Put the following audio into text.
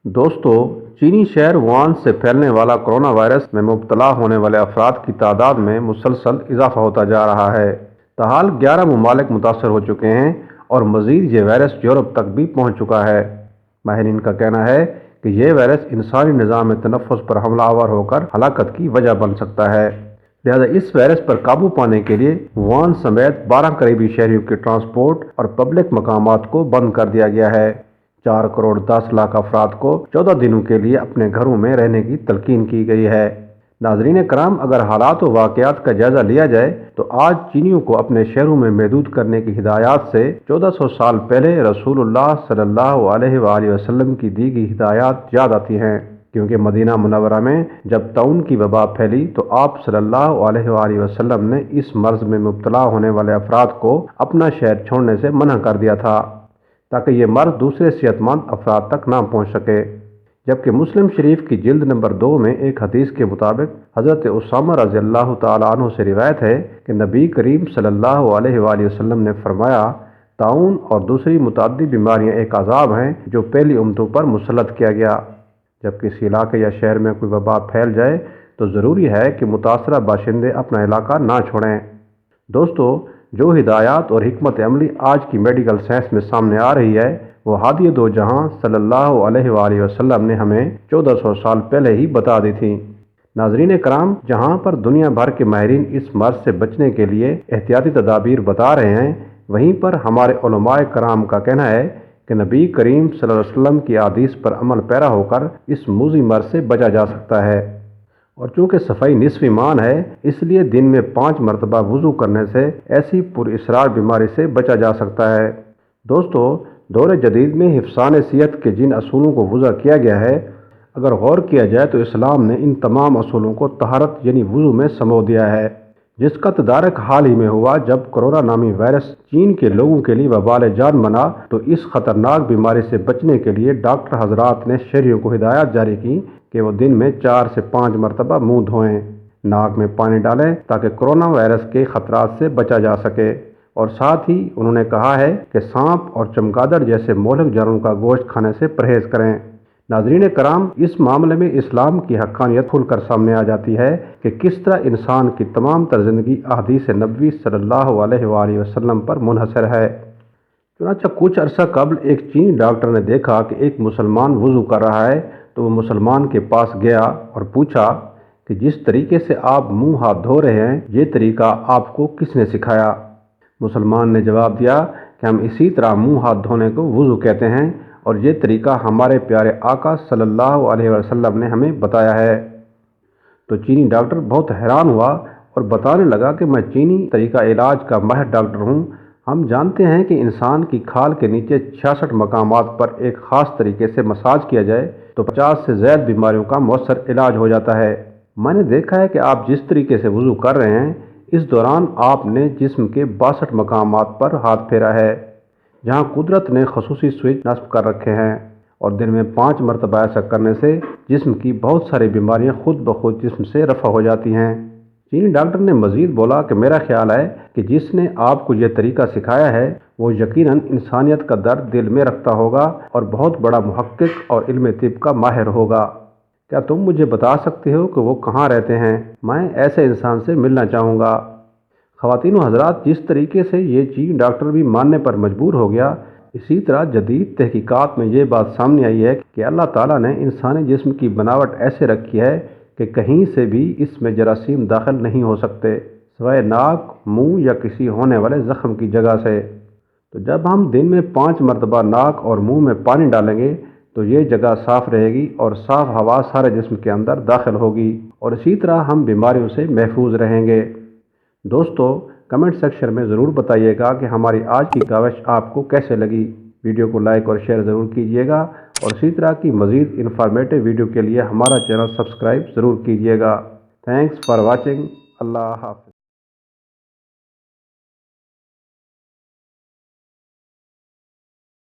दोस्तों, चीनी शहर वुहान से फैलने वाला कोरोना वायरस में मुब्तला होने वाले अफराद की तादाद में मुसलसल इजाफा होता जा रहा है। ताहाल 11 ममालिक मुतासर हो चुके हैं और मज़ीद ये वायरस यूरोप तक भी पहुँच चुका है। माहिरीन का कहना है कि यह वायरस इंसानी निज़ाम तनफ़ुस पर हमलावर होकर हलाकत की वजह बन सकता है। लिहाजा इस वायरस पर काबू पाने के लिए वुहान समेत 12 करीबी शहरियों के ट्रांसपोर्ट और पब्लिक मकामात को बंद कर दिया गया है। 4 करोड़ 10 लाख अफराद को 14 दिनों के लिए अपने घरों में रहने की तलकीन की गई है। नाज़रीन कराम, अगर हालात व वाक़यात का जायज़ा लिया जाए तो आज चीनियों को अपने शहरों में महदूद करने की हिदायत से 1400 साल पहले रसूलुल्लाह सल्लल्लाहु अलैहि वसल्लम की दी गई हिदायत याद आती हैं, क्योंकि मदीना मुनव्वरा में जब ताउन की वबा फैली तो आप सल्लल्लाहु अलैहि वसल्लम ने इस मर्ज़ में मुब्तला होने वाले अफराद को अपना शहर छोड़ने से मना कर दिया था ताकि ये मर्ज़ दूसरे सेहतमंद अफराद तक ना पहुँच सके। जबकि मुस्लिम शरीफ की जिल्द नंबर 2 में एक हदीस के मुताबिक हज़रत उसामा रज़ियल्लाहु ताला अन्हु से रिवायत है कि नबी करीम सल्लल्लाहु अलैहि वसल्लम ने फरमाया, ताउन और दूसरी मुतअद्दी बीमारियां एक अज़ाब हैं जो पहली उम्मतों पर मुसल्लत किया गया। जब किसी इलाके या शहर में कोई वबा फैल जाए तो ज़रूरी है कि मुतासरा बाशिंदे अपना इलाका ना छोड़ें। दोस्तों, जो हिदायत और हिकमत अमली आज की मेडिकल साइंस में सामने आ रही है वो हादी दो जहां सल्लल्लाहु अलैहि वसल्लम ने हमें 1400 साल पहले ही बता दी थी। नाज़रीन कराम, जहां पर दुनिया भर के माहिरीन इस मर्ज़ से बचने के लिए एहतियाती तदाबीर बता रहे हैं, वहीं पर हमारे उलमाए कराम का कहना है कि नबी करीम सल्लल्लाहु अलैहि वसल्लम की आदीस पर अमल पैरा होकर इस मूज़ी मर्ज़ से बचा जा सकता है। और चूँकि सफ़ाई निस्फ़ ईमान है, इसलिए दिन में 5 मरतबा वज़ू करने से ऐसी पुरअसरार बीमारी से बचा जा सकता है। दोस्तों, दौर जदीद में हिफ्ज़ान सेहत के जिन असूलों को वज़ा किया गया है, अगर गौर किया जाए तो इस्लाम ने इन तमाम असूलों को तहारत यानी वज़ू में समो दिया है, जिसका तदारक हाल ही में हुआ जब कोरोना नामी वायरस चीन के लोगों के लिए वबाल जान बना। तो इस ख़तरनाक बीमारी से बचने के लिए डॉक्टर हजरात ने शहरियों को हिदायत जारी की कि वो दिन में 4 से 5 मरतबा मुँह धोएं, नाक में पानी डालें ताकि कोरोना वायरस के ख़तरात से बचा जा सके। और साथ ही उन्होंने कहा है कि सांप और चमगादड़ जैसे मोहलिक जानवरों का गोश्त खाने से परहेज़ करें। नाज़रीन कराम, इस मामले में इस्लाम की हक़ानियत खुलकर सामने आ जाती है कि किस तरह इंसान की तमाम तर ज़िंदगी अहदीस नबवी सल्लल्लाहु अलैहि वसल्लम पर मुनहसर है। चुनांचे कुछ अरसा कबल एक चीनी डॉक्टर ने देखा कि एक मुसलमान वज़ू कर रहा है, तो वो मुसलमान के पास गया और पूछा कि जिस तरीके से आप मुंह हाथ धो रहे हैं, ये तरीका आपको किसने सिखाया? मुसलमान ने जवाब दिया कि हम इसी तरह मुंह हाथ धोने को वज़ू कहते हैं और ये तरीका हमारे प्यारे आका सल्लल्लाहु अलैहि वसल्लम ने हमें बताया है। तो चीनी डॉक्टर बहुत हैरान हुआ और बताने लगा कि मैं चीनी तरीका इलाज का माहिर डॉक्टर हूँ। हम जानते हैं कि इंसान की खाल के नीचे 66 मकामात पर एक ख़ास तरीके से मसाज किया जाए तो 50 से ज़्यादा बीमारियों का मौसर इलाज हो जाता है। मैंने देखा है कि आप जिस तरीके से वज़ू कर रहे हैं, इस दौरान आपने जिस्म के 62 मकामात पर हाथ फेरा है जहां कुदरत ने खसूसी स्विच नस्ब कर रखे हैं, और दिन में 5 मरतबा ऐसा करने से जिस्म की बहुत सारी बीमारियां खुद ब खुद जिस्म से रफ़ा हो जाती हैं। चीनी डॉक्टर ने मज़ीद बोला कि मेरा ख्याल है कि जिसने आपको यह तरीका सिखाया है वो यकीनन इंसानियत का दर्द दिल में रखता होगा और बहुत बड़ा मुहक्किक और इल्म तिब का माहिर होगा। क्या तुम मुझे बता सकते हो कि वो कहाँ रहते हैं? मैं ऐसे इंसान से मिलना चाहूँगा। ख़वातीन व हज़रात, जिस तरीके से ये चीनी डॉक्टर भी मानने पर मजबूर हो गया, इसी तरह जदीद तहकीकात में ये बात सामने आई है कि अल्लाह ताला ने इंसानी जिस्म की बनावट ऐसे रखी है कि कहीं से भी इसमें जरासीम दाखिल नहीं हो सकते सिवाय नाक, मुंह या किसी होने वाले ज़ख्म की जगह से। तो जब हम दिन में 5 मरतबा नाक और मुंह में पानी डालेंगे तो ये जगह साफ़ रहेगी और साफ़ हवा सारे जिस्म के अंदर दाखिल होगी और इसी तरह हम बीमारियों से महफूज रहेंगे। दोस्तों, कमेंट सेक्शन में ज़रूर बताइएगा कि हमारी आज की काविश आपको कैसे लगी। वीडियो को लाइक और शेयर ज़रूर कीजिएगा और इसी तरह की मज़ीद इन्फॉर्मेटिव वीडियो के लिए हमारा चैनल सब्सक्राइब ज़रूर कीजिएगा। Thanks for watching. अल्लाह हाफ़िज़।